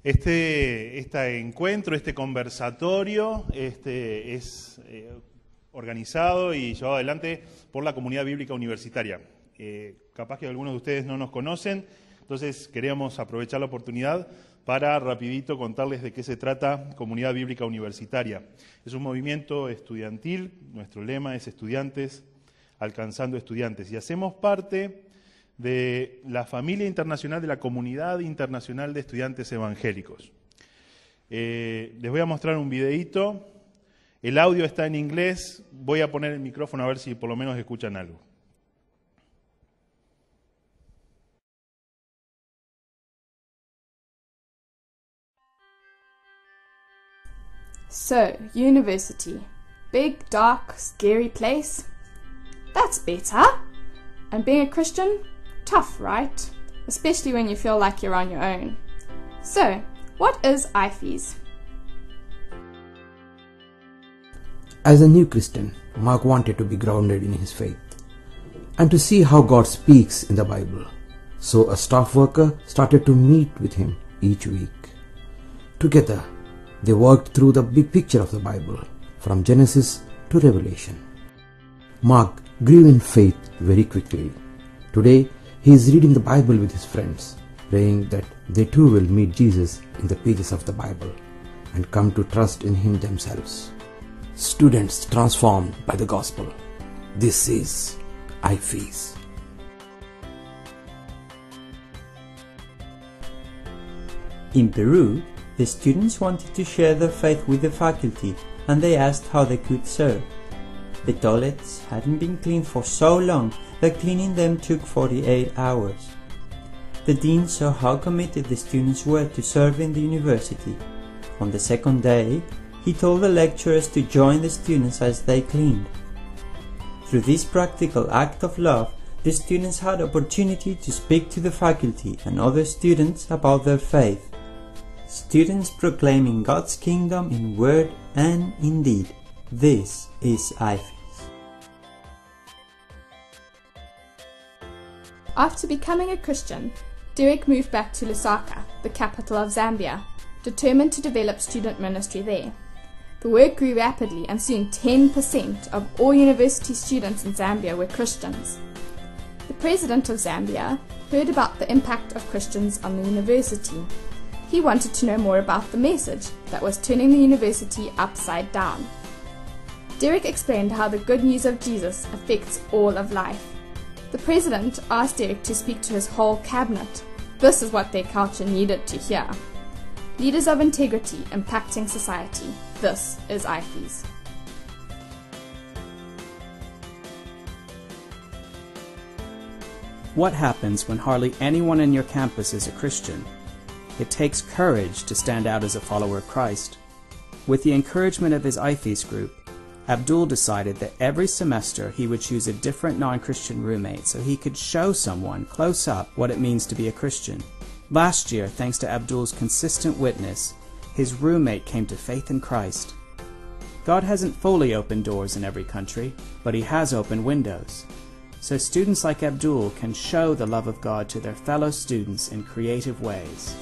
Este encuentro, este conversatorio, es organizado y llevado adelante por la Comunidad Bíblica Universitaria. Capaz que algunos de ustedes no nos conocen, entonces queríamos aprovechar la oportunidad para rapidito contarles de qué se trata Comunidad Bíblica Universitaria. Es un movimiento estudiantil, nuestro lema es estudiantes alcanzando estudiantes, y hacemos parte de la familia internacional de la Comunidad Internacional de Estudiantes Evangélicos. Les voy a mostrar un videíto. El audio está en inglés. Voy a poner el micrófono a ver si por lo menos escuchan algo. So, university. Big, dark, scary place? That's better. And being a Christian? Tough, right? Especially when you feel like you're on your own. So, what is IFES? As a new Christian, Mark wanted to be grounded in his faith and to see how God speaks in the Bible. So a staff worker started to meet with him each week. Together, they worked through the big picture of the Bible, from Genesis to Revelation. Mark grew in faith very quickly. Today, he is reading the Bible with his friends, praying that they too will meet Jesus in the pages of the Bible and come to trust in him themselves. Students transformed by the gospel. This is IFES. In Peru, the students wanted to share their faith with the faculty, and they asked how they could serve. The toilets hadn't been cleaned for so long that cleaning them took 48 hours. The dean saw how committed the students were to serving the university. On the second day, he told the lecturers to join the students as they cleaned. Through this practical act of love, the students had opportunity to speak to the faculty and other students about their faith. Students proclaiming God's kingdom in word and in deed. This is IFES. After becoming a Christian, Derek moved back to Lusaka, the capital of Zambia, determined to develop student ministry there. The work grew rapidly, and soon 10% of all university students in Zambia were Christians. The president of Zambia heard about the impact of Christians on the university. He wanted to know more about the message that was turning the university upside down. Derek explained how the good news of Jesus affects all of life. The president asked Derek to speak to his whole cabinet. This is what their culture needed to hear. Leaders of integrity impacting society. This is IFES. What happens when hardly anyone in your campus is a Christian? It takes courage to stand out as a follower of Christ. With the encouragement of his IFES group, Abdul decided that every semester he would choose a different non-Christian roommate so he could show someone close up what it means to be a Christian. Last year, thanks to Abdul's consistent witness, his roommate came to faith in Christ. God hasn't fully opened doors in every country, but he has opened windows. So students like Abdul can show the love of God to their fellow students in creative ways.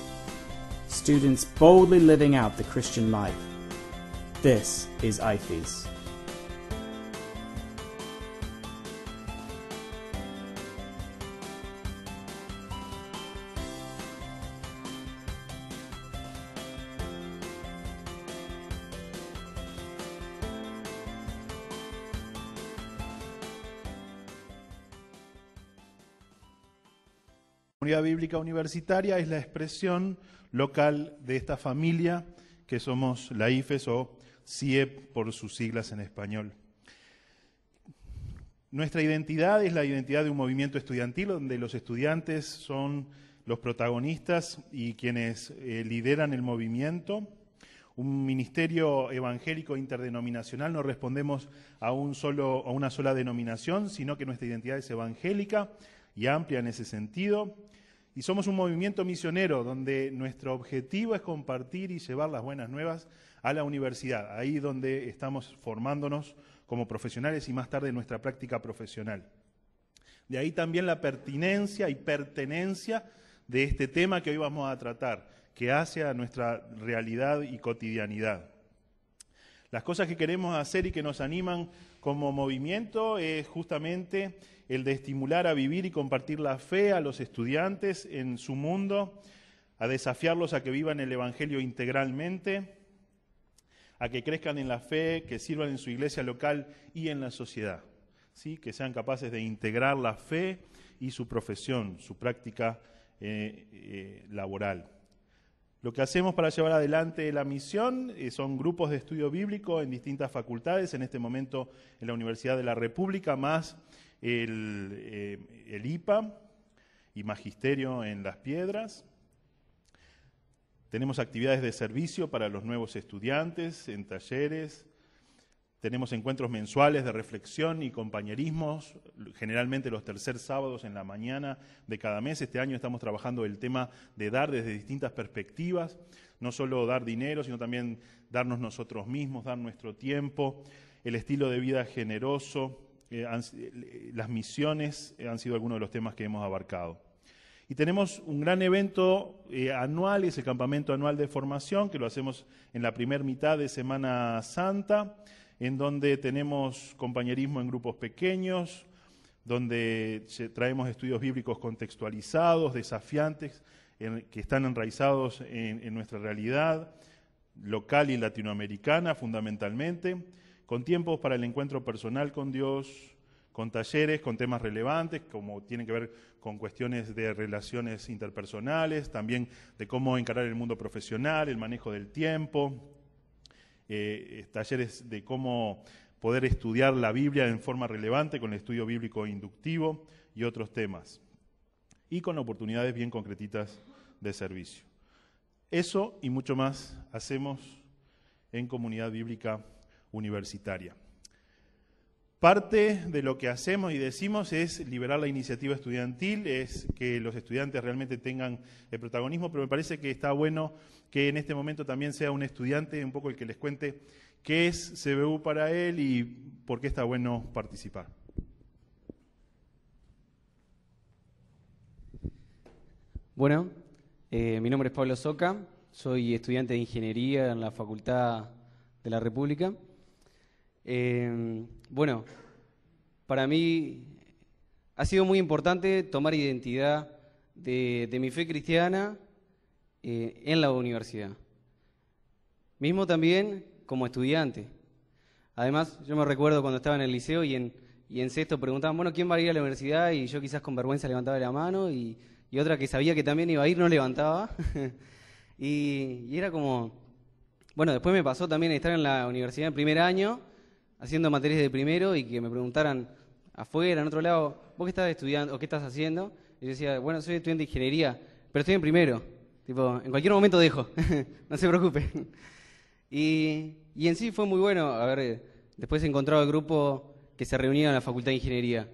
Students boldly living out the Christian life. This is IFES. La Comunidad Bíblica Universitaria es la expresión local de esta familia que somos la IFES o CIEP por sus siglas en español. Nuestra identidad es la identidad de un movimiento estudiantil donde los estudiantes son los protagonistas y quienes lideran el movimiento. Un ministerio evangélico interdenominacional, no respondemos a una sola denominación, sino que nuestra identidad es evangélica y amplia en ese sentido. Y somos un movimiento misionero donde nuestro objetivo es compartir y llevar las buenas nuevas a la universidad, ahí donde estamos formándonos como profesionales y más tarde nuestra práctica profesional. De ahí también la pertinencia y pertenencia de este tema que hoy vamos a tratar, que hace a nuestra realidad y cotidianidad. Las cosas que queremos hacer y que nos animan como movimiento es justamente el de estimular a vivir y compartir la fe a los estudiantes en su mundo, a desafiarlos a que vivan el Evangelio integralmente, a que crezcan en la fe, que sirvan en su iglesia local y en la sociedad, ¿sí? Que sean capaces de integrar la fe y su profesión, su práctica laboral. Lo que hacemos para llevar adelante la misión son grupos de estudio bíblico en distintas facultades, en este momento en la Universidad de la República, más el IPA y Magisterio en Las Piedras. Tenemos actividades de servicio para los nuevos estudiantes en talleres. Tenemos encuentros mensuales de reflexión y compañerismos, generalmente los tercer sábados en la mañana de cada mes. Este año estamos trabajando el tema de dar desde distintas perspectivas, no solo dar dinero, sino también darnos nosotros mismos, dar nuestro tiempo, el estilo de vida generoso, las misiones han sido algunos de los temas que hemos abarcado. Y tenemos un gran evento anual, es el campamento anual de formación, que lo hacemos en la primera mitad de Semana Santa, en donde tenemos compañerismo en grupos pequeños, donde traemos estudios bíblicos contextualizados, desafiantes, que están enraizados en nuestra realidad local y latinoamericana fundamentalmente, con tiempos para el encuentro personal con Dios, con talleres, con temas relevantes, como tienen que ver con cuestiones de relaciones interpersonales, también de cómo encarar el mundo profesional, el manejo del tiempo, talleres de cómo poder estudiar la Biblia en forma relevante con el estudio bíblico inductivo y otros temas, y con oportunidades bien concretitas de servicio. Eso y mucho más hacemos en Comunidad Bíblica Universitaria. Parte de lo que hacemos y decimos es liberar la iniciativa estudiantil, es que los estudiantes realmente tengan el protagonismo, pero me parece que está bueno que en este momento también sea un estudiante un poco el que les cuente qué es CBU para él y por qué está bueno participar. Bueno, mi nombre es Pablo Soca, soy estudiante de Ingeniería en la Facultad de la República. Bueno, para mí ha sido muy importante tomar identidad de mi fe cristiana en la universidad. Mismo también como estudiante. Además, yo me recuerdo cuando estaba en el liceo y en sexto preguntaban, bueno, ¿quién va a ir a la universidad? Y yo quizás con vergüenza levantaba la mano y otra que sabía que también iba a ir no levantaba. y era como... Bueno, después me pasó también estar en la universidad en primer año, haciendo materias de primero y que me preguntaran afuera, en otro lado, ¿vos qué estás estudiando o qué estás haciendo? Y yo decía, bueno, soy estudiante de ingeniería, pero estoy en primero. Tipo, en cualquier momento dejo, no se preocupen. Y en sí fue muy bueno haber después encontrado el grupo que se reunía en la Facultad de Ingeniería,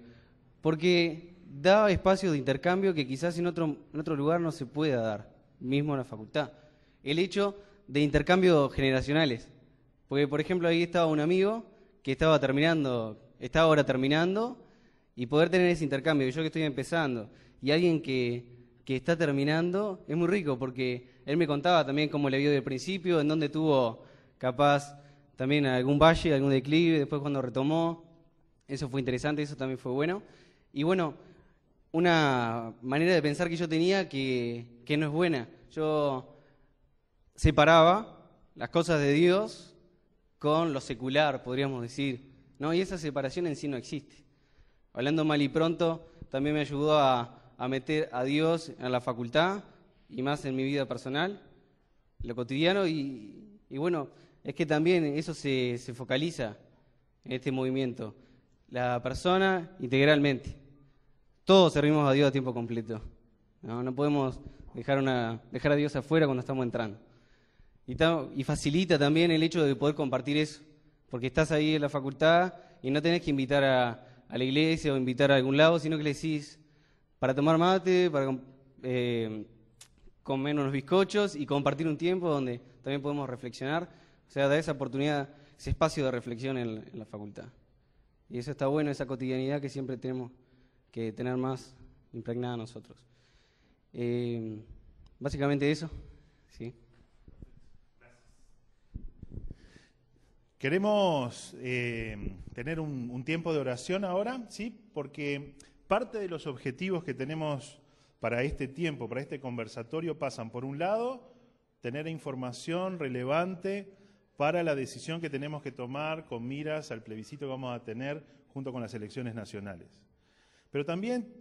porque daba espacios de intercambio que quizás en otro lugar no se pueda dar, mismo en la facultad. El hecho de intercambios generacionales, porque por ejemplo ahí estaba un amigo que estaba ahora terminando, y poder tener ese intercambio, yo que estoy empezando, y alguien que está terminando, es muy rico, porque él me contaba también cómo le vio del principio, en dónde tuvo capaz también algún valle, algún declive, después cuando retomó, eso fue interesante, eso también fue bueno. Y bueno, una manera de pensar que yo tenía que no es buena, yo separaba las cosas de Dios con lo secular, podríamos decir, ¿no? Y esa separación en sí no existe. Hablando mal y pronto, también me ayudó a meter a Dios en la facultad y más en mi vida personal, lo cotidiano, y bueno, es que también eso se focaliza en este movimiento, la persona integralmente. Todos servimos a Dios a tiempo completo, no podemos dejar a Dios afuera cuando estamos entrando. Y facilita también el hecho de poder compartir eso, porque estás ahí en la facultad y no tenés que invitar a la iglesia o invitar a algún lado, sino que le decís para tomar mate, para comer unos bizcochos y compartir un tiempo donde también podemos reflexionar. O sea, da esa oportunidad, ese espacio de reflexión en la facultad. Y eso está bueno, esa cotidianidad que siempre tenemos que tener más impregnada nosotros. Básicamente eso. ¿sí? Queremos tener un tiempo de oración ahora, ¿sí? Porque parte de los objetivos que tenemos para este tiempo, para este conversatorio, pasan, por un lado, tener información relevante para la decisión que tenemos que tomar con miras al plebiscito que vamos a tener junto con las elecciones nacionales. Pero también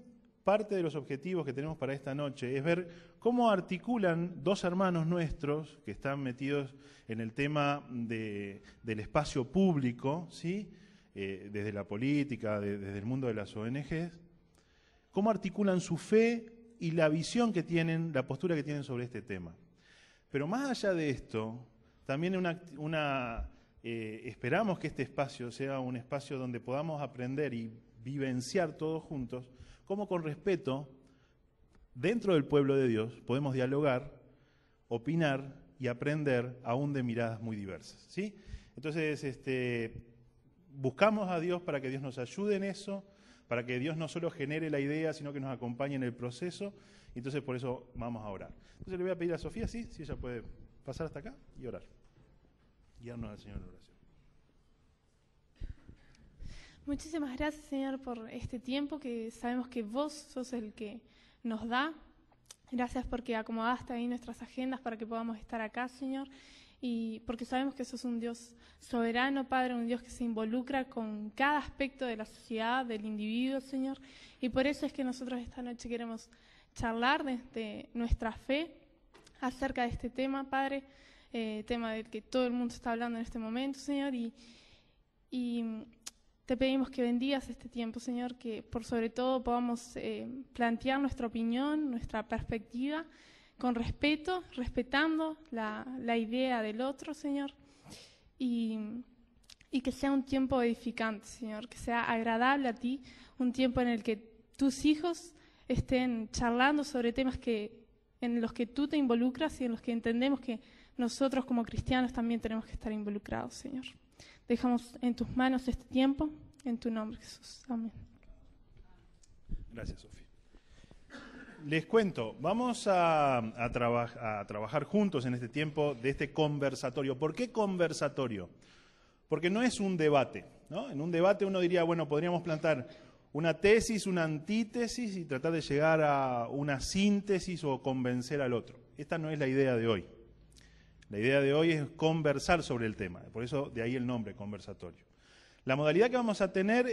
parte de los objetivos que tenemos para esta noche es ver cómo articulan dos hermanos nuestros que están metidos en el tema del espacio público, ¿sí? Desde la política, desde el mundo de las ONGs, cómo articulan su fe y la visión que tienen, la postura que tienen sobre este tema. Pero más allá de esto, también esperamos que este espacio sea un espacio donde podamos aprender y vivenciar todos juntos cómo con respeto, dentro del pueblo de Dios, podemos dialogar, opinar y aprender aún de miradas muy diversas, ¿sí? Entonces, buscamos a Dios para que Dios nos ayude en eso, para que Dios no solo genere la idea, sino que nos acompañe en el proceso. Entonces, por eso vamos a orar. Entonces, le voy a pedir a Sofía, si ella puede pasar hasta acá y orar. Guiarnos al Señor en oración. Muchísimas gracias, Señor, por este tiempo que sabemos que vos sos el que nos da. Gracias porque acomodaste ahí nuestras agendas para que podamos estar acá, Señor. Y porque sabemos que sos un Dios soberano, Padre, un Dios que se involucra con cada aspecto de la sociedad, del individuo, Señor. Y por eso es que nosotros esta noche queremos charlar desde nuestra fe acerca de este tema, Padre, tema del que todo el mundo está hablando en este momento, Señor. Y te pedimos que bendigas este tiempo, Señor, que por sobre todo podamos plantear nuestra opinión, nuestra perspectiva, con respeto, respetando la idea del otro, Señor, y que sea un tiempo edificante, Señor, que sea agradable a ti, un tiempo en el que tus hijos estén charlando sobre temas en los que tú te involucras y en los que entendemos que nosotros como cristianos también tenemos que estar involucrados, Señor. Dejamos en tus manos este tiempo, en tu nombre, Jesús. Amén. Gracias, Sofía. Les cuento, vamos a trabajar juntos en este tiempo de este conversatorio. ¿Por qué conversatorio? Porque no es un debate, ¿no? En un debate uno diría, bueno, podríamos plantar una tesis, una antítesis y tratar de llegar a una síntesis o convencer al otro. Esta no es la idea de hoy. La idea de hoy es conversar sobre el tema, por eso de ahí el nombre, conversatorio. La modalidad que vamos a tener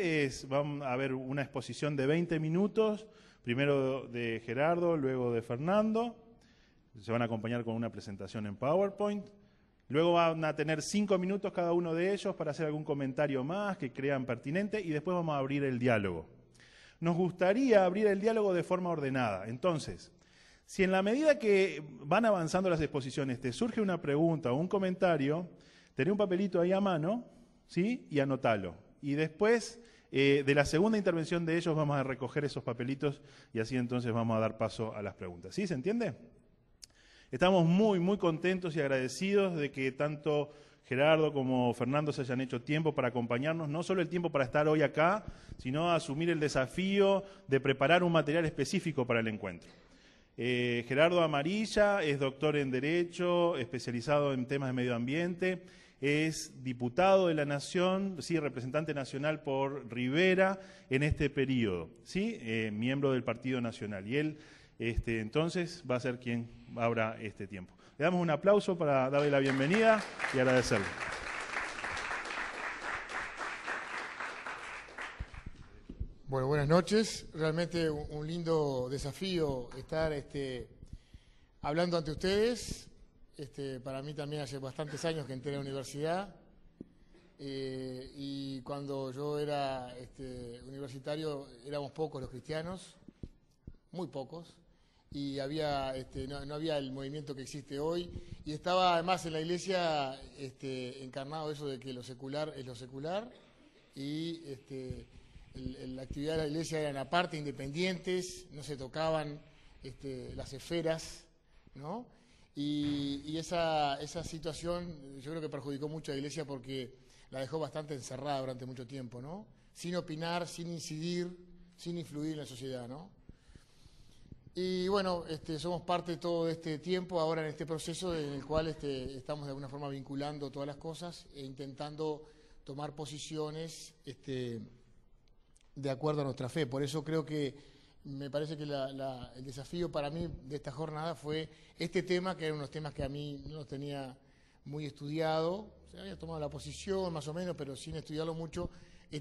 vamos a ver una exposición de 20 minutos, primero de Gerardo, luego de Fernando, se van a acompañar con una presentación en PowerPoint, luego van a tener 5 minutos cada uno de ellos para hacer algún comentario más que crean pertinente y después vamos a abrir el diálogo. Nos gustaría abrir el diálogo de forma ordenada, entonces, si en la medida que van avanzando las exposiciones te surge una pregunta o un comentario, tené un papelito ahí a mano, ¿sí? Y anotalo. Y después de la segunda intervención de ellos vamos a recoger esos papelitos y así entonces vamos a dar paso a las preguntas. ¿Sí? ¿Se entiende? Estamos muy, muy contentos y agradecidos de que tanto Gerardo como Fernando se hayan hecho tiempo para acompañarnos, no solo el tiempo para estar hoy acá, sino a asumir el desafío de preparar un material específico para el encuentro. Gerardo Amarilla es doctor en Derecho, especializado en temas de medio ambiente, es diputado de la Nación, sí, representante nacional por Rivera en este periodo, ¿sí? Miembro del Partido Nacional. Y él entonces va a ser quien abra este tiempo. Le damos un aplauso para darle la bienvenida y agradecerle. Bueno, buenas noches. Realmente un lindo desafío estar hablando ante ustedes. Para mí también hace bastantes años que entré a la universidad y cuando yo era universitario éramos pocos los cristianos, muy pocos, y no había el movimiento que existe hoy y estaba además en la iglesia encarnado eso de que lo secular es lo secular y la actividad de la iglesia eran aparte, independientes, no se tocaban las esferas, ¿no? Y esa situación yo creo que perjudicó mucho a la iglesia porque la dejó bastante encerrada durante mucho tiempo, ¿no? Sin opinar, sin incidir, sin influir en la sociedad, ¿no? Y bueno, somos parte de todo este tiempo, ahora en este proceso en el cual estamos de alguna forma vinculando todas las cosas e intentando tomar posiciones de acuerdo a nuestra fe. Por eso creo que me parece que el desafío para mí de esta jornada fue este tema, que eran unos temas que a mí no los tenía muy estudiado. Se había tomado la posición más o menos, pero sin estudiarlo mucho.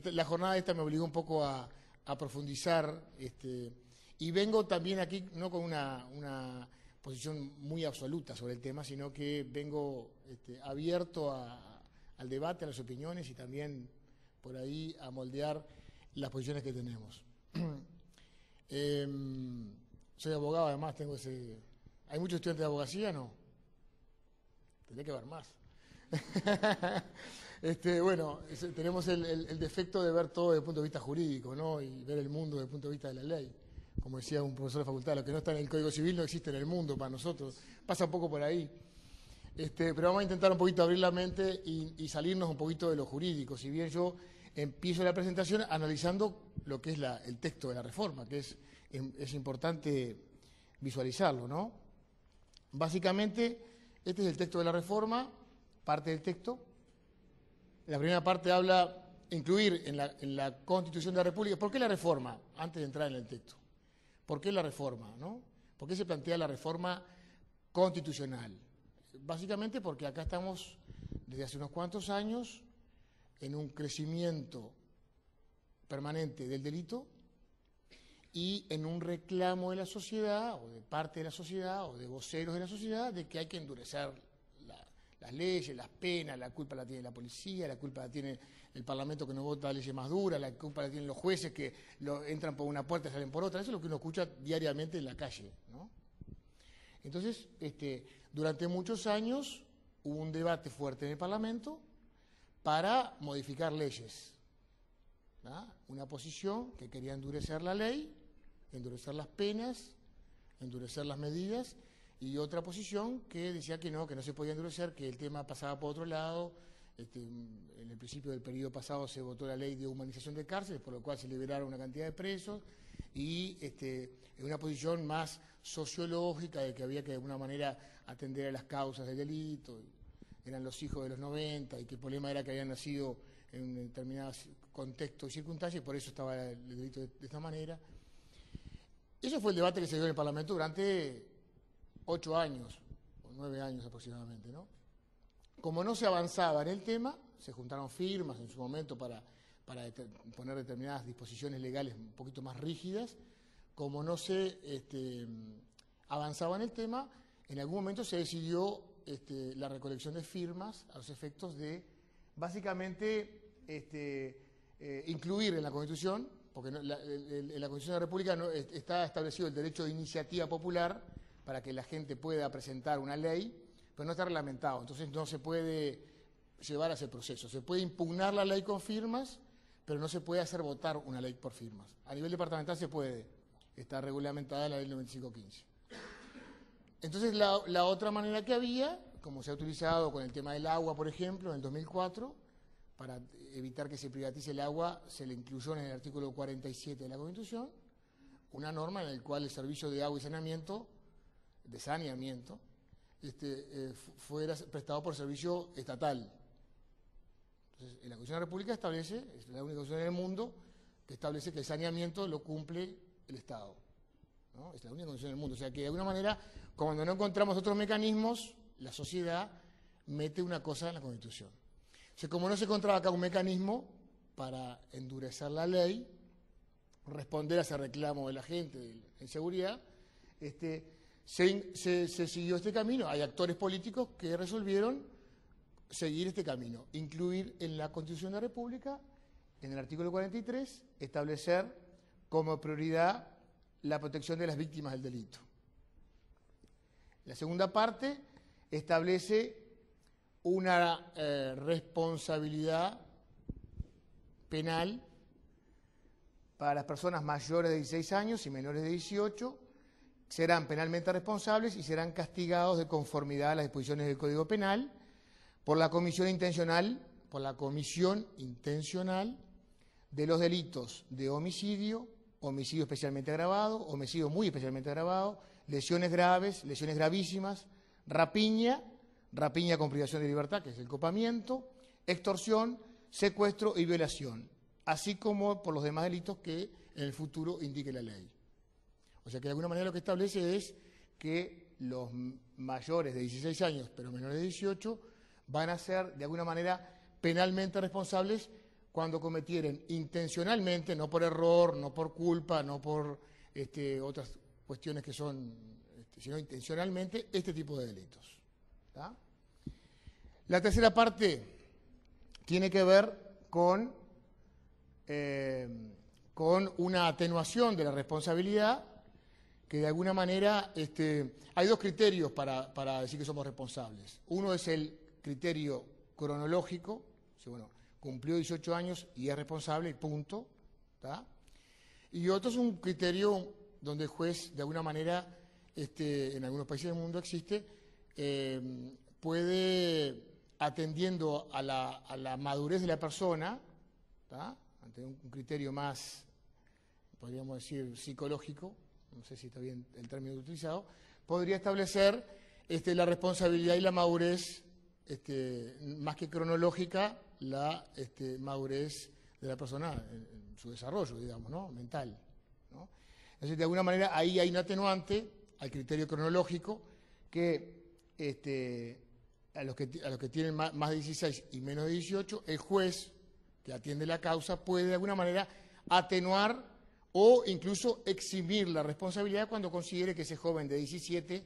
La jornada esta me obligó un poco a profundizar. Y vengo también aquí no con una posición muy absoluta sobre el tema, sino que vengo abierto al debate, a las opiniones y también por ahí a moldear las posiciones que tenemos. Soy abogado, además tengo ese... ¿Hay muchos estudiantes de abogacía? No. Tendría que haber más. Bueno, tenemos el defecto de ver todo desde el punto de vista jurídico, ¿no? Y ver el mundo desde el punto de vista de la ley. Como decía un profesor de facultad, lo que no está en el Código Civil no existe en el mundo para nosotros. Pasa un poco por ahí. Pero vamos a intentar un poquito abrir la mente y salirnos un poquito de lo jurídico. Si bien yo empiezo la presentación analizando lo que es el texto de la reforma, que es importante visualizarlo, ¿no? Básicamente, este es el texto de la reforma, parte del texto. La primera parte habla incluir en la Constitución de la República. ¿Por qué la reforma? Antes de entrar en el texto. ¿Por qué la reforma, no? ¿Por qué se plantea la reforma constitucional? Básicamente porque acá estamos desde hace unos cuantos años en un crecimiento permanente del delito y en un reclamo de la sociedad, o de parte de la sociedad, o de voceros de la sociedad, de que hay que endurecer las leyes, las penas. La culpa la tiene la policía, la culpa la tiene el Parlamento que no vota leyes más duras, la culpa la tienen los jueces que entran por una puerta y salen por otra. Eso es lo que uno escucha diariamente en la calle, ¿no? Entonces, durante muchos años hubo un debate fuerte en el Parlamento para modificar leyes, ¿no? Una posición que quería endurecer la ley, endurecer las penas, endurecer las medidas, y otra posición que decía que no se podía endurecer, que el tema pasaba por otro lado. En el principio del periodo pasado se votó la ley de humanización de cárceles, por lo cual se liberaron una cantidad de presos, y en una posición más sociológica de que había que de alguna manera atender a las causas del delito. Eran los hijos de los 90 y que el problema era que habían nacido en determinados contextos y circunstancias, y por eso estaba el delito de esta manera. Ese fue el debate que se dio en el Parlamento durante 8 años, o 9 años aproximadamente, ¿no? Como no se avanzaba en el tema, se juntaron firmas en su momento para poner determinadas disposiciones legales un poquito más rígidas. Como no se avanzaba en el tema, en algún momento se decidió la recolección de firmas a los efectos de, básicamente, incluir en la Constitución, porque en la Constitución de la República está establecido el derecho de iniciativa popular para que la gente pueda presentar una ley, pero no está reglamentado, entonces no se puede llevar a ese proceso. Se puede impugnar la ley con firmas, pero no se puede hacer votar una ley por firmas. A nivel departamental se puede, está regulamentada la ley 9515. Entonces la otra manera que había, como se ha utilizado con el tema del agua, por ejemplo, en el 2004, para evitar que se privatice el agua, se le incluyó en el artículo 47 de la Constitución una norma en la cual el servicio de agua y saneamiento fuera prestado por servicio estatal. Entonces, en la Constitución de la República establece, es la única constitución en el mundo que establece que el saneamiento lo cumple el Estado, ¿no? Es la única constitución del mundo. O sea que de alguna manera, cuando no encontramos otros mecanismos, la sociedad mete una cosa en la Constitución. O sea, como no se encontraba acá un mecanismo para endurecer la ley, responder a ese reclamo de la gente en seguridad, se siguió este camino. Hay actores políticos que resolvieron seguir este camino, incluir en la Constitución de la República, en el artículo 43, establecer como prioridad la protección de las víctimas del delito. La segunda parte establece una responsabilidad penal para las personas mayores de 16 años y menores de 18, serán penalmente responsables y serán castigados de conformidad a las disposiciones del Código Penal por la comisión intencional de los delitos de homicidio, homicidio especialmente agravado, homicidio muy especialmente agravado, lesiones graves, lesiones gravísimas, rapiña, rapiña con privación de libertad, que es el copamiento, extorsión, secuestro y violación, así como por los demás delitos que en el futuro indique la ley. O sea que de alguna manera lo que establece es que los mayores de 16 años, pero menores de 18, van a ser de alguna manera penalmente responsables cuando cometieren intencionalmente, no por error, no por culpa, no por otras cuestiones que son, sino intencionalmente, este tipo de delitos. ¿Tá? La tercera parte tiene que ver con una atenuación de la responsabilidad, que de alguna manera hay dos criterios para decir que somos responsables. Uno es el criterio cronológico, bueno, cumplió 18 años y es responsable, y punto. ¿Tá? Y otro es un criterio donde el juez, de alguna manera, en algunos países del mundo existe, puede, atendiendo a la madurez de la persona, ¿tá? Ante un criterio más, podríamos decir, psicológico, no sé si está bien el término utilizado, podría establecer la responsabilidad y la madurez, más que cronológica, la madurez de la persona en su desarrollo, digamos, ¿no? Mental, ¿no? Entonces, de alguna manera, ahí hay un atenuante al criterio cronológico que a los que tienen más de 16 y menos de 18, el juez que atiende la causa puede de alguna manera atenuar o incluso eximir la responsabilidad cuando considere que ese joven de 17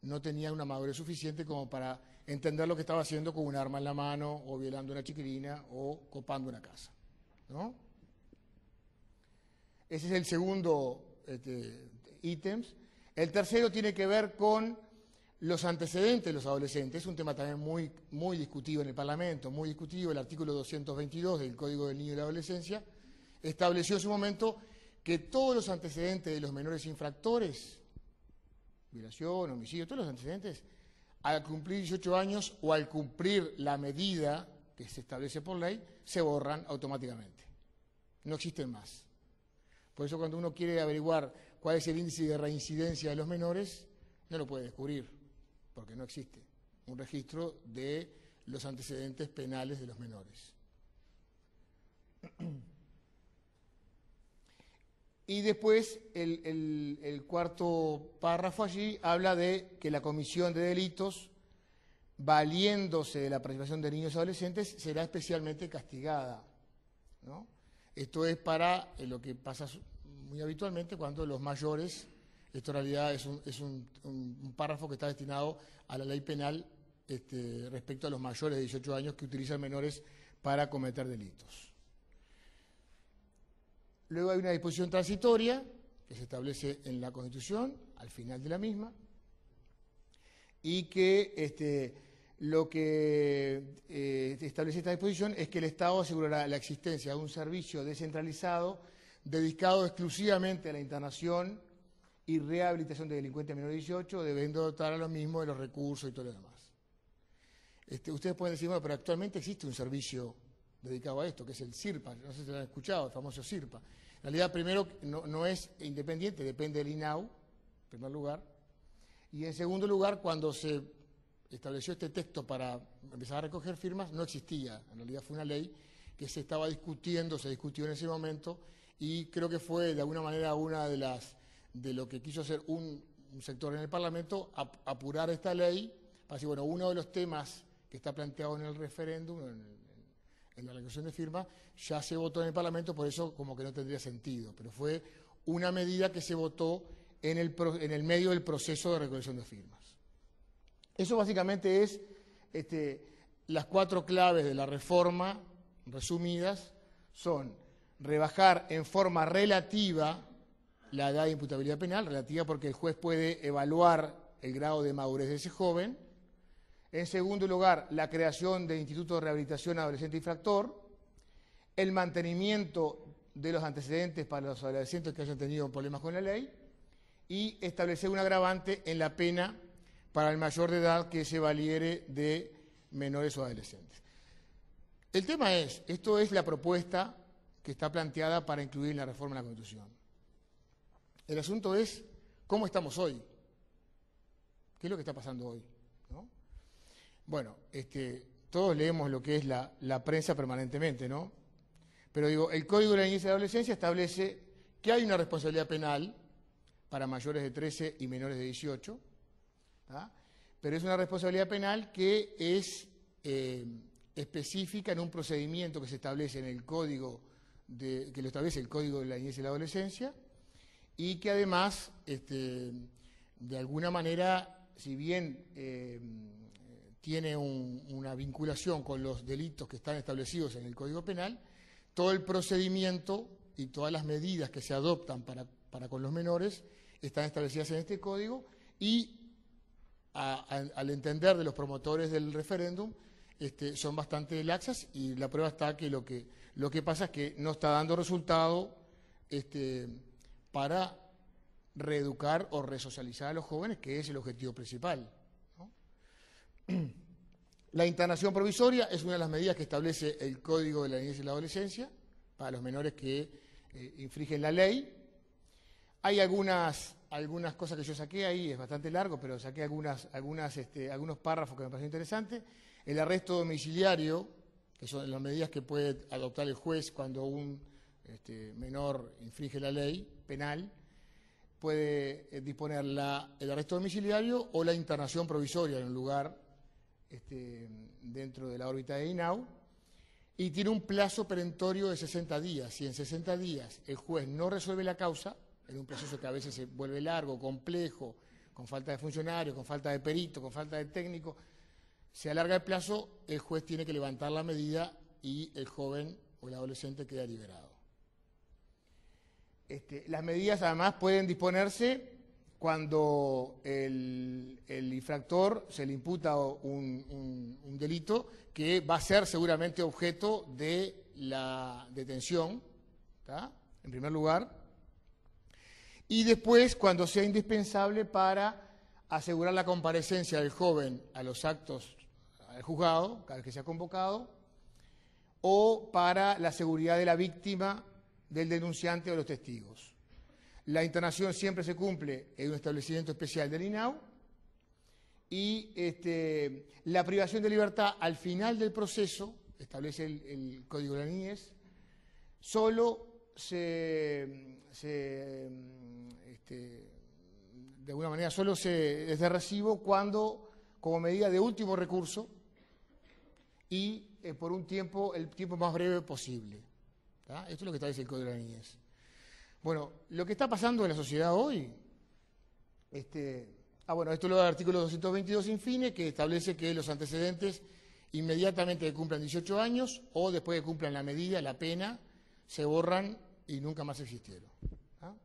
no tenía una madurez suficiente como para entender lo que estaba haciendo con un arma en la mano, o violando a una chiquilina, o copando una casa, ¿no? Ese es el segundo ítem. El tercero tiene que ver con los antecedentes de los adolescentes. Es un tema también muy, muy discutido en el Parlamento, muy discutido. El artículo 222 del Código del Niño y la Adolescencia estableció en su momento que todos los antecedentes de los menores infractores, violación, homicidio, todos los antecedentes, al cumplir 18 años o al cumplir la medida que se establece por ley, se borran automáticamente. No existen más. Por eso cuando uno quiere averiguar cuál es el índice de reincidencia de los menores, no lo puede descubrir, porque no existe un registro de los antecedentes penales de los menores. Y después el cuarto párrafo allí habla de que la comisión de delitos, valiéndose de la participación de niños y adolescentes, será especialmente castigada, ¿no? Esto es para lo que pasa muy habitualmente cuando los mayores, esto en realidad es un párrafo que está destinado a la ley penal respecto a los mayores de 18 años que utilizan menores para cometer delitos. Luego hay una disposición transitoria que se establece en la Constitución, al final de la misma, y que lo que establece esta disposición es que el Estado asegurará la existencia de un servicio descentralizado dedicado exclusivamente a la internación y rehabilitación de delincuentes menores de 18, debiendo dotar a lo mismo de los recursos y todo lo demás. Ustedes pueden decir, bueno, pero actualmente existe un servicio dedicado a esto, que es el CIRPA, no sé si lo han escuchado, el famoso CIRPA. En realidad, primero, no es independiente, depende del INAU, en primer lugar, y en segundo lugar, cuando se estableció este texto para empezar a recoger firmas, no existía, en realidad fue una ley que se estaba discutiendo, se discutió en ese momento, y creo que fue de alguna manera una de lo que quiso hacer un sector en el Parlamento, apurar esta ley, para decir, bueno, uno de los temas que está planteado en el referéndum, en la recolección de firmas, ya se votó en el Parlamento, por eso como que no tendría sentido, pero fue una medida que se votó en el medio del proceso de recolección de firmas. Eso básicamente es las 4 claves de la reforma, resumidas, son rebajar en forma relativa la edad de imputabilidad penal, relativa porque el juez puede evaluar el grado de madurez de ese joven. En segundo lugar, la creación de institutos de rehabilitación adolescente infractor, el mantenimiento de los antecedentes para los adolescentes que hayan tenido problemas con la ley y establecer un agravante en la pena para el mayor de edad que se valiere de menores o adolescentes. El tema es, esto es la propuesta que está planteada para incluir en la reforma de la Constitución. El asunto es cómo estamos hoy. ¿Qué es lo que está pasando hoy? ¿No? Bueno, todos leemos lo que es la prensa permanentemente, ¿no? Pero digo, el Código de la Niñez y la Adolescencia establece que hay una responsabilidad penal para mayores de 13 y menores de 18, ¿tá? Pero es una responsabilidad penal que es específica en un procedimiento que se establece en el Código, que lo establece el Código de la Niñez y la Adolescencia, y que además, de alguna manera, si bien tiene una vinculación con los delitos que están establecidos en el Código Penal, todo el procedimiento y todas las medidas que se adoptan para con los menores están establecidas en este código y al entender de los promotores del referéndum son bastante laxas, y la prueba está que lo que pasa es que no está dando resultado para reeducar o resocializar a los jóvenes, que es el objetivo principal, ¿no? La internación provisoria es una de las medidas que establece el Código de la Niñez y la Adolescencia para los menores que infringen la ley. Hay algunas cosas que yo saqué ahí, es bastante largo, pero saqué algunos párrafos que me parecieron interesantes. El arresto domiciliario, que son las medidas que puede adoptar el juez cuando un menor infringe la ley penal, puede disponer el arresto domiciliario o la internación provisoria en un lugar dentro de la órbita de INAU, y tiene un plazo perentorio de 60 días. Si en 60 días el juez no resuelve la causa, en un proceso que a veces se vuelve largo, complejo, con falta de funcionarios, con falta de perito, con falta de técnico, se alarga el plazo, el juez tiene que levantar la medida y el joven o el adolescente queda liberado. Las medidas además pueden disponerse cuando el infractor se le imputa un delito que va a ser seguramente objeto de la detención, ¿tá? En primer lugar, y después cuando sea indispensable para asegurar la comparecencia del joven a los actos al juzgado, cada vez que sea convocado, o para la seguridad de la víctima, del denunciante o de los testigos. La internación siempre se cumple en un establecimiento especial del INAU, y la privación de libertad al final del proceso, establece el Código de la Niñez, solo de alguna manera, solo es de recibo cuando, como medida de último recurso, y por el tiempo más breve posible, ¿tá? Esto es lo que establece el Código de la Niñez. Bueno, lo que está pasando en la sociedad hoy, esto es lo del artículo 222 infine, que establece que los antecedentes, inmediatamente que cumplan 18 años o después que cumplan la medida, la pena, se borran y nunca más existieron. ¿Ah?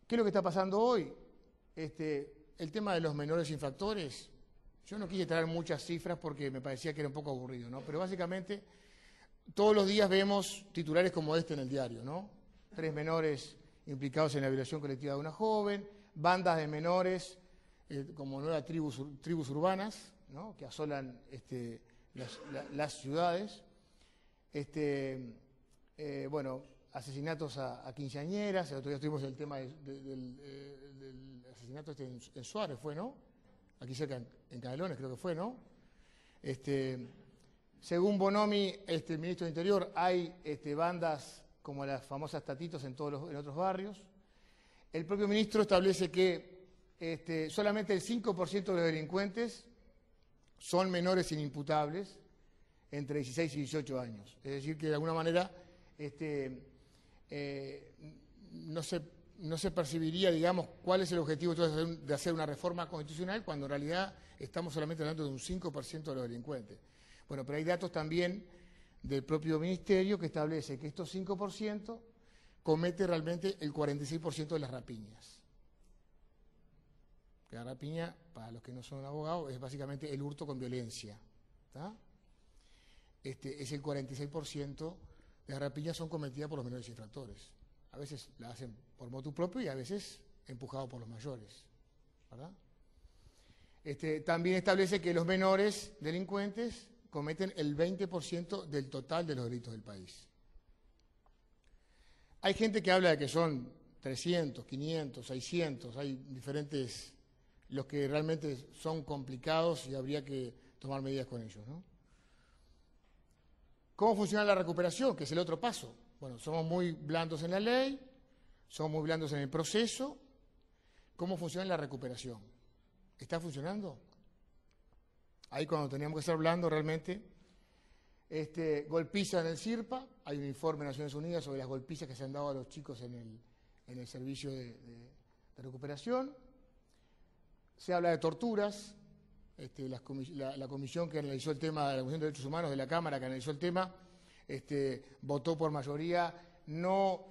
¿Qué es lo que está pasando hoy? El tema de los menores infractores, yo no quise traer muchas cifras porque me parecía que era un poco aburrido, ¿no? Pero básicamente todos los días vemos titulares como este en el diario, ¿no? 3 menores implicados en la violación colectiva de una joven, bandas de menores como nuevas tribus urbanas, ¿no? Que asolan las ciudades. Asesinatos a quinceañeras. El otro día tuvimos el tema del asesinato en Suárez, fue, ¿no? Aquí cerca, en Canelones, creo que fue, ¿no? Según Bonomi, el ministro del Interior, hay bandas como las famosas Tatitos en otros barrios. El propio ministro establece que solamente el 5% de los delincuentes son menores inimputables entre 16 y 18 años. Es decir, que de alguna manera no se percibiría, digamos, cuál es el objetivo de hacer una reforma constitucional cuando en realidad estamos solamente hablando de un 5% de los delincuentes. Bueno, pero hay datos también del propio ministerio que establece que estos 5% comete realmente el 46% de las rapiñas. Que la rapiña, para los que no son abogados, es básicamente el hurto con violencia, ¿tá? Es el 46% de las rapiñas son cometidas por los menores infractores. A veces la hacen por motu propio y a veces empujados por los mayores, ¿verdad? También establece que los menores delincuentes cometen el 20% del total de los delitos del país. Hay gente que habla de que son 300, 500, 600, hay diferentes, los que realmente son complicados y habría que tomar medidas con ellos, ¿no? ¿Cómo funciona la recuperación? Que es el otro paso. Bueno, somos muy blandos en la ley, somos muy blandos en el proceso. ¿Cómo funciona la recuperación? ¿Está funcionando? Ahí cuando teníamos que ser blandos realmente, golpiza en el CIRPA, hay un informe de Naciones Unidas sobre las golpizas que se han dado a los chicos en el servicio de recuperación. Se habla de torturas. La comisión que analizó el tema, la Comisión de Derechos Humanos de la Cámara que analizó el tema, votó por mayoría no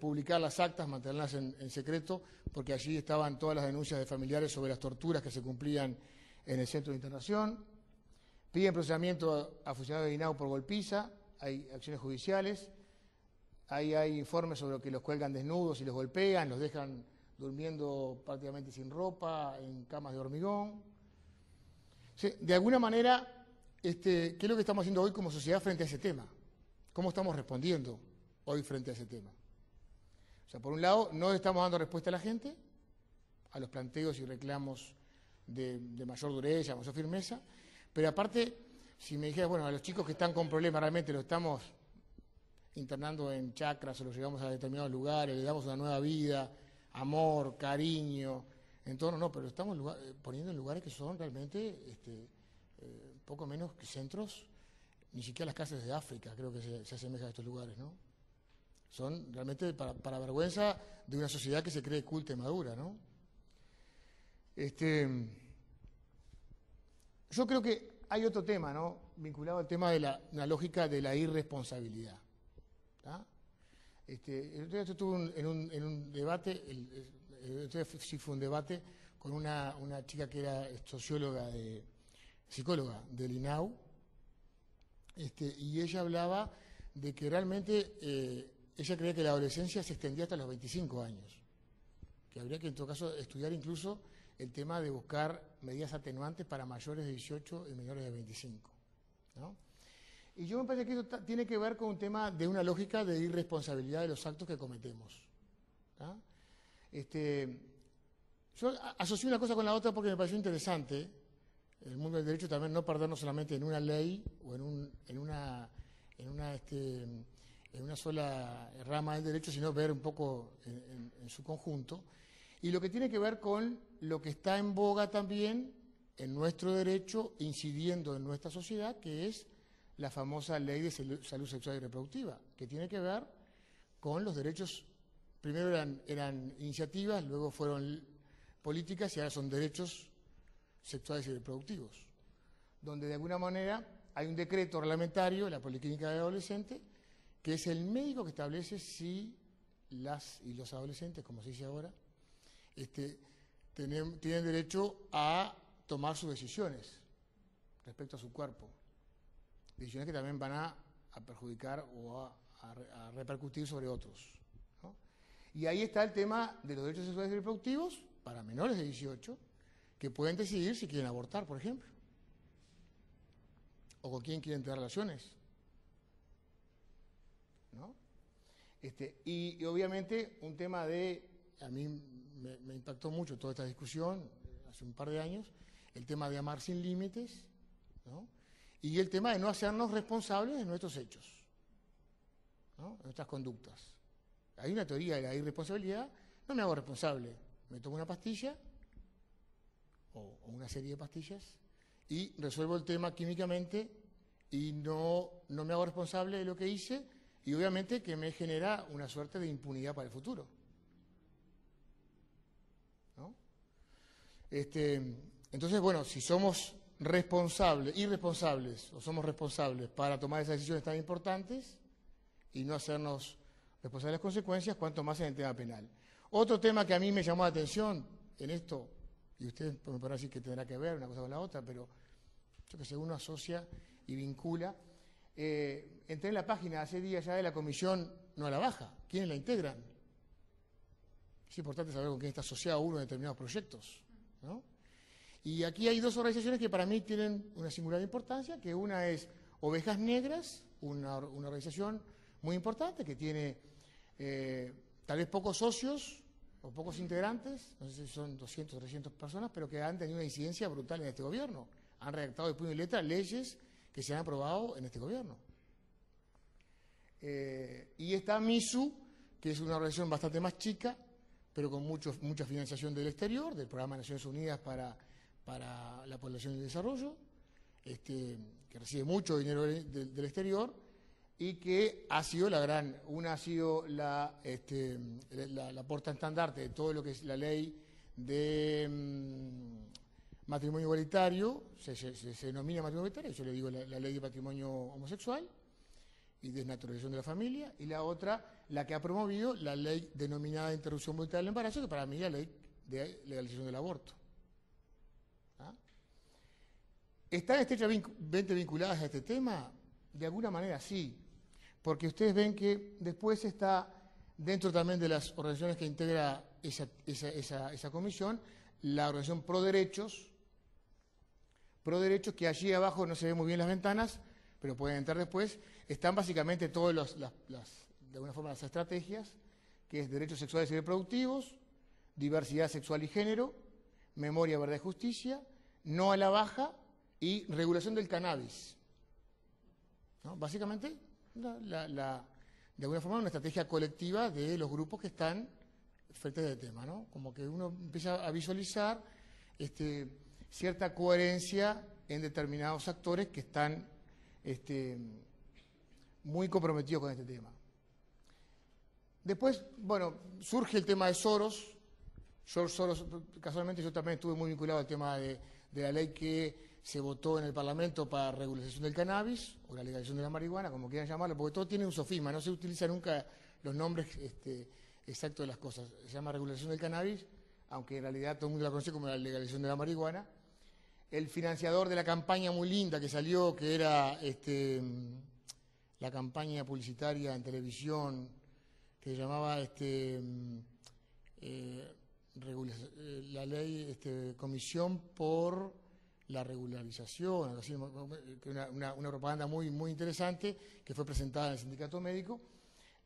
publicar las actas, mantenerlas en secreto, porque allí estaban todas las denuncias de familiares sobre las torturas que se cumplían en el centro de internación. Piden procesamiento a funcionarios de INAU por golpiza, hay acciones judiciales, hay informes sobre que los cuelgan desnudos y los golpean, los dejan durmiendo prácticamente sin ropa, en camas de hormigón. Sí, de alguna manera, ¿qué es lo que estamos haciendo hoy como sociedad frente a ese tema? ¿Cómo estamos respondiendo hoy frente a ese tema? O sea, por un lado, no estamos dando respuesta a la gente, a los planteos y reclamos de mayor dureza, mayor firmeza, pero aparte, si me dijeras, bueno, a los chicos que están con problemas realmente los estamos internando en chacras o los llevamos a determinados lugares, les damos una nueva vida, amor, cariño, entorno, no, pero lo estamos poniendo en lugares que son realmente poco menos que centros, ni siquiera las cárceles de África creo que se asemejan a estos lugares, ¿no? Son realmente para vergüenza de una sociedad que se cree culta y madura, ¿no? Yo creo que hay otro tema, ¿no? Vinculado al tema de la lógica de la irresponsabilidad. ¿Tá? El otro día estuve en un debate, el otro día sí fue un debate con una chica que era psicóloga del INAU, y ella hablaba de que realmente ella creía que la adolescencia se extendía hasta los 25 años, que habría que en todo caso estudiar incluso el tema de buscar medidas atenuantes para mayores de 18 y menores de 25, ¿no? Y yo me parece que eso tiene que ver con un tema de una lógica de irresponsabilidad de los actos que cometemos, ¿tá? Yo asocié una cosa con la otra porque me pareció interesante, en el mundo del derecho también no perdernos solamente en una ley o en una sola rama del derecho, sino ver un poco en su conjunto. Y lo que tiene que ver con lo que está en boga también en nuestro derecho, incidiendo en nuestra sociedad, que es la famosa Ley de Salud Sexual y Reproductiva, que tiene que ver con los derechos. Primero eran iniciativas, luego fueron políticas y ahora son derechos sexuales y reproductivos, donde de alguna manera hay un decreto reglamentario, la Policlínica de Adolescentes, que es el médico que establece si las y los adolescentes, como se dice ahora, tienen derecho a tomar sus decisiones respecto a su cuerpo. Decisiones que también van a perjudicar o a repercutir sobre otros, ¿no? Y ahí está el tema de los derechos sexuales y reproductivos para menores de 18 que pueden decidir si quieren abortar, por ejemplo, o con quién quieren tener relaciones, ¿no? Y obviamente un tema a mí me impactó mucho toda esta discusión hace un par de años, el tema de amar sin límites, ¿no? Y el tema de no hacernos responsables de nuestros hechos, ¿no? De nuestras conductas. Hay una teoría de la irresponsabilidad, no me hago responsable, me tomo una pastilla o una serie de pastillas y resuelvo el tema químicamente y no me hago responsable de lo que hice y obviamente que me genera una suerte de impunidad para el futuro, ¿no? Entonces, bueno, si somos irresponsables o somos responsables para tomar esas decisiones tan importantes y no hacernos responsables de las consecuencias, cuanto más en el tema penal. Otro tema que a mí me llamó la atención en esto, y ustedes me podrán decir que tendrá que ver una cosa con la otra, pero yo que sé, uno asocia y vincula. Entré en la página hace días ya de la comisión, no a la baja, ¿quiénes la integran? Es importante saber con quién está asociado uno en determinados proyectos, ¿no? Y aquí hay dos organizaciones que para mí tienen una singular importancia, que una es Ovejas Negras, una organización muy importante que tiene tal vez pocos socios o pocos integrantes, no sé si son 200 o 300 personas, pero que han tenido una incidencia brutal en este gobierno. Han redactado de puño y letra leyes que se han aprobado en este gobierno. Y está MISU, que es una organización bastante más chica, pero con mucha financiación del exterior, del Programa de Naciones Unidas para la Población y el Desarrollo, que recibe mucho dinero del exterior y que ha sido la porta estandarte de todo lo que es la ley de matrimonio igualitario, se denomina matrimonio igualitario, yo le digo la ley de matrimonio homosexual y desnaturalización de la familia, y la otra, la que ha promovido la ley denominada de interrupción voluntaria del embarazo, que para mí es la ley de legalización del aborto. ¿Ah? ¿Están estrechamente vinculadas a este tema? De alguna manera sí, porque ustedes ven que después está dentro también de las organizaciones que integra esa comisión, la organización Pro Derechos, que allí abajo no se ven muy bien las ventanas, pero pueden entrar después, están básicamente todas de alguna forma las estrategias, que es derechos sexuales y reproductivos, diversidad sexual y género, memoria, verdad y justicia, no a la baja y regulación del cannabis. ¿No? Básicamente, de alguna forma, una estrategia colectiva de los grupos que están frente al tema, ¿no? Como que uno empieza a visualizar cierta coherencia en determinados actores que están muy comprometidos con este tema. Después, bueno, surge el tema de Soros. George Soros, casualmente yo también estuve muy vinculado al tema de la ley que se votó en el Parlamento para regularización del cannabis, o la legalización de la marihuana, como quieran llamarlo, porque todo tiene un sofisma, no se utiliza nunca los nombres exactos de las cosas. Se llama regulación del cannabis, aunque en realidad todo el mundo la conoce como la legalización de la marihuana. El financiador de la campaña muy linda que salió, que era la campaña publicitaria en televisión, que se llamaba la ley Comisión por la Regularización, así, una propaganda muy interesante que fue presentada en el Sindicato Médico.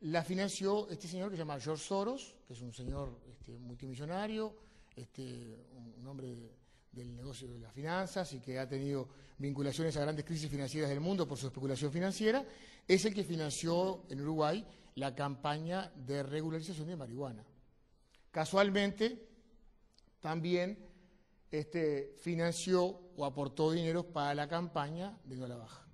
La financió este señor que se llama George Soros, que es un señor multimillonario, un hombre del negocio de las finanzas y que ha tenido vinculaciones a grandes crisis financieras del mundo por su especulación financiera. Es el que financió en Uruguay la campaña de regularización de marihuana. Casualmente, también financió o aportó dinero para la campaña de No a la Baja.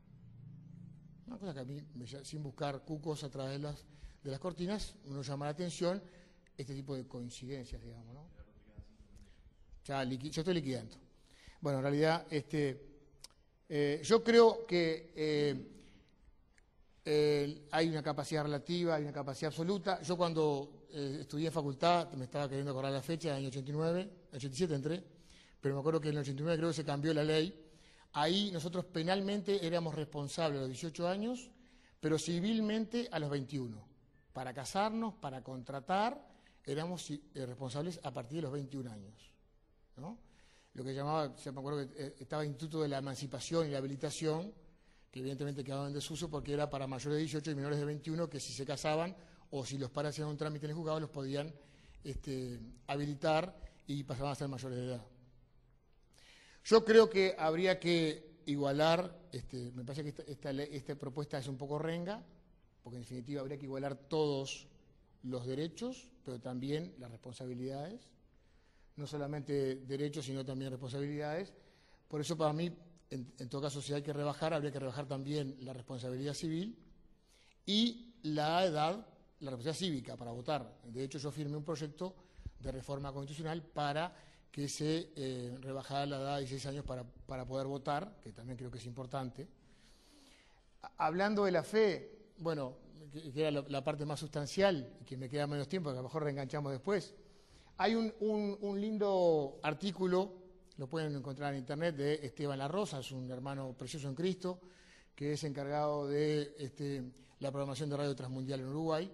Una cosa que a mí, sin buscar cucos a través de las cortinas, uno llama la atención este tipo de coincidencias, digamos, ¿no? Yo estoy liquidando. Bueno, en realidad, yo creo que hay una capacidad relativa, hay una capacidad absoluta. Yo cuando estudié en facultad, me estaba queriendo acordar la fecha, en el año 89, 87 entré, pero me acuerdo que en el 89 creo que se cambió la ley. Ahí nosotros penalmente éramos responsables a los 18 años, pero civilmente a los 21. Para casarnos, para contratar, éramos responsables a partir de los 21 años. ¿No? Lo que llamaba, me acuerdo que estaba el Instituto de la Emancipación y la Habilitación, que evidentemente quedaba en desuso porque era para mayores de 18 y menores de 21 que si se casaban o si los padres hacían un trámite en el juzgado los podían habilitar y pasaban a ser mayores de edad. Yo creo que habría que igualar, me parece que esta propuesta es un poco renga, porque en definitiva habría que igualar todos los derechos, pero también las responsabilidades. No solamente derechos, sino también responsabilidades. Por eso, para mí, en todo caso, si hay que rebajar, habría que rebajar también la responsabilidad civil y la edad, la responsabilidad cívica para votar. De hecho, yo firmé un proyecto de reforma constitucional para que se rebajara la edad de 16 años para poder votar, que también creo que es importante. Hablando de la fe, bueno, que era la parte más sustancial y que me queda menos tiempo, que a lo mejor reenganchamos después. Hay un lindo artículo, lo pueden encontrar en internet, de Esteban La Rosa, es un hermano precioso en Cristo, que es encargado de la programación de Radio Transmundial en Uruguay,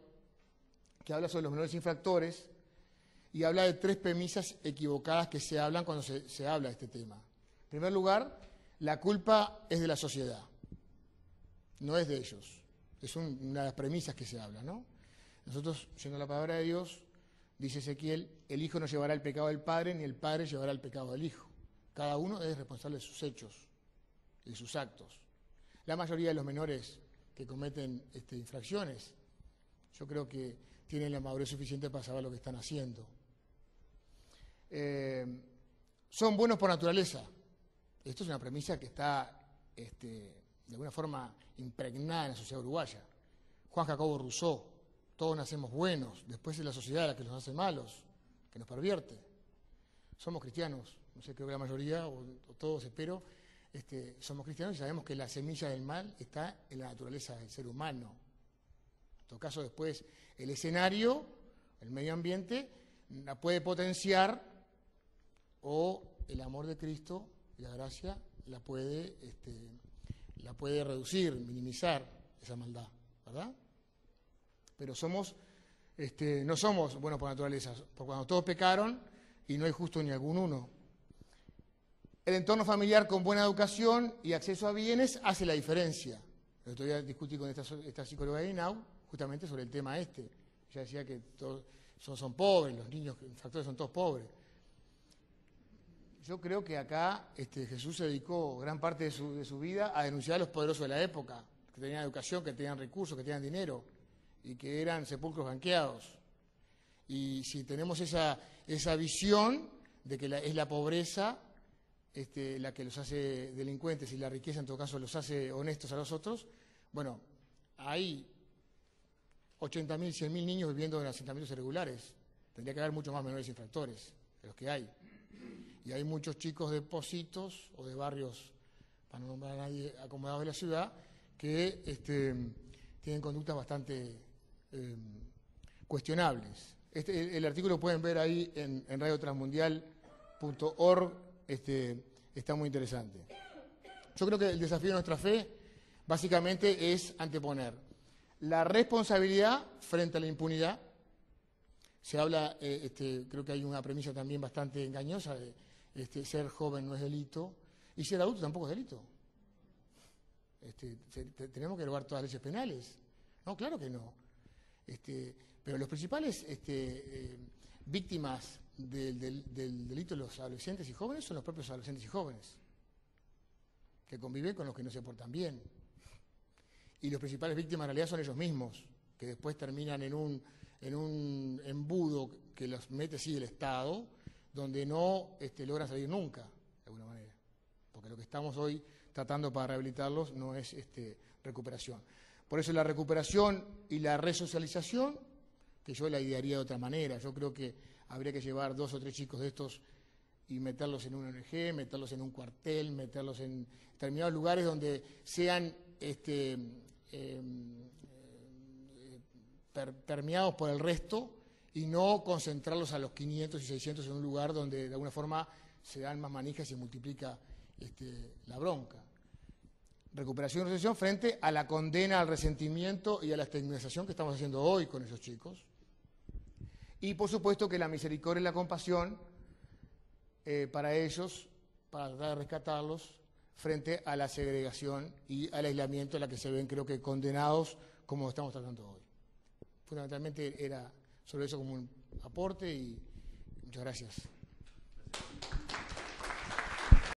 que habla sobre los menores infractores y habla de 3 premisas equivocadas que se hablan cuando se habla de este tema. En primer lugar, la culpa es de la sociedad, no es de ellos. Es una de las premisas que se habla, ¿no? Nosotros, yendo a la palabra de Dios, dice Ezequiel, el hijo no llevará el pecado del padre, ni el padre llevará el pecado del hijo. Cada uno es responsable de sus hechos y de sus actos. La mayoría de los menores que cometen infracciones, yo creo que tienen la madurez suficiente para saber lo que están haciendo. Son buenos por naturaleza. Esto es una premisa que está, de alguna forma, impregnada en la sociedad uruguaya. Juan Jacobo Rousseau, todos nacemos buenos, después es la sociedad la que nos hace malos, que nos pervierte. Somos cristianos, no sé, creo que la mayoría, o todos espero, somos cristianos y sabemos que la semilla del mal está en la naturaleza del ser humano. En todo caso, después, el escenario, el medio ambiente, la puede potenciar, o el amor de Cristo y la gracia la puede reducir, minimizar esa maldad, ¿verdad? Pero no somos buenos por naturaleza, porque cuando todos pecaron y no hay justo ni algún uno. El entorno familiar con buena educación y acceso a bienes hace la diferencia. El otro día discutí con esta psicóloga de INAU justamente sobre el tema este. Ella decía que todos son pobres, los niños infractores son todos pobres. Yo creo que acá Jesús se dedicó gran parte de su vida a denunciar a los poderosos de la época, que tenían educación, que tenían recursos, que tenían dinero, y que eran sepulcros blanqueados. Y si tenemos esa visión de que es la pobreza la que los hace delincuentes y la riqueza en todo caso los hace honestos a los otros, bueno, hay 80.000, 100.000 niños viviendo en asentamientos irregulares. Tendría que haber muchos más menores infractores de los que hay. Y hay muchos chicos de Pocitos o de barrios, para no nombrar a nadie, acomodados de la ciudad, que tienen conductas bastante cuestionables. El artículo lo pueden ver ahí en radiotransmundial.org, está muy interesante. Yo creo que el desafío de nuestra fe básicamente es anteponer la responsabilidad frente a la impunidad. Se habla, creo que hay una premisa también bastante engañosa de ser joven no es delito y ser adulto tampoco es delito. Tenemos que derogar todas las leyes penales. No, claro que no. Pero los principales víctimas del delito de los adolescentes y jóvenes son los propios adolescentes y jóvenes, que conviven con los que no se portan bien. Y los principales víctimas en realidad son ellos mismos, que después terminan en un embudo que los mete el Estado, donde no logran salir nunca, de alguna manera. Porque lo que estamos hoy tratando para rehabilitarlos no es recuperación. Por eso la recuperación y la resocialización, que yo la idearía de otra manera. Yo creo que habría que llevar 2 o 3 chicos de estos y meterlos en una ONG, meterlos en un cuartel, meterlos en determinados lugares donde sean permeados por el resto y no concentrarlos a los 500 y 600 en un lugar donde de alguna forma se dan más manijas y se multiplica la bronca. Recuperación y resolución frente a la condena al resentimiento y a la estigmatización que estamos haciendo hoy con esos chicos. Y por supuesto que la misericordia y la compasión para ellos, para tratar de rescatarlos frente a la segregación y al aislamiento en la que se ven, creo que, condenados como estamos tratando hoy. Fundamentalmente era sobre eso como un aporte y muchas gracias.